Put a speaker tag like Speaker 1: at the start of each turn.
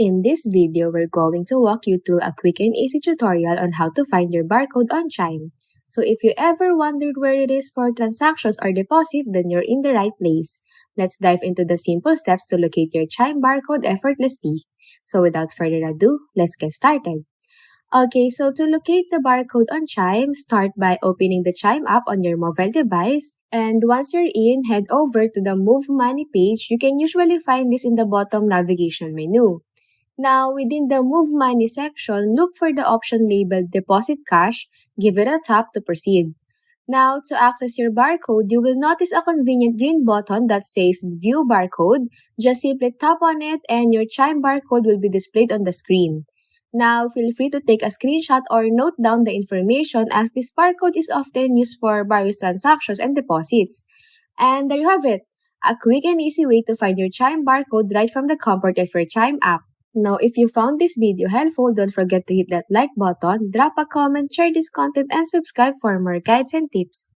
Speaker 1: In this video, we're going to walk you through a quick and easy tutorial on how to find your barcode on Chime. So if you ever wondered where it is for transactions or deposit, then you're in the right place. Let's dive into the simple steps to locate your Chime barcode effortlessly. So without further ado, let's get started. Okay, so to locate the barcode on Chime, start by opening the Chime app on your mobile device. And once you're in, head over to the Move Money page. You can usually find this in the bottom navigation menu. Now, within the Move Money section, look for the option labeled Deposit Cash. Give it a tap to proceed. Now, to access your barcode, you will notice a convenient green button that says View Barcode. Just simply tap on it and your Chime barcode will be displayed on the screen. Now, feel free to take a screenshot or note down the information as this barcode is often used for various transactions and deposits. And there you have it, a quick and easy way to find your Chime barcode right from the comfort of your Chime app. Now, if you found this video helpful, don't forget to hit that like button, drop a comment, share this content, and subscribe for more guides and tips.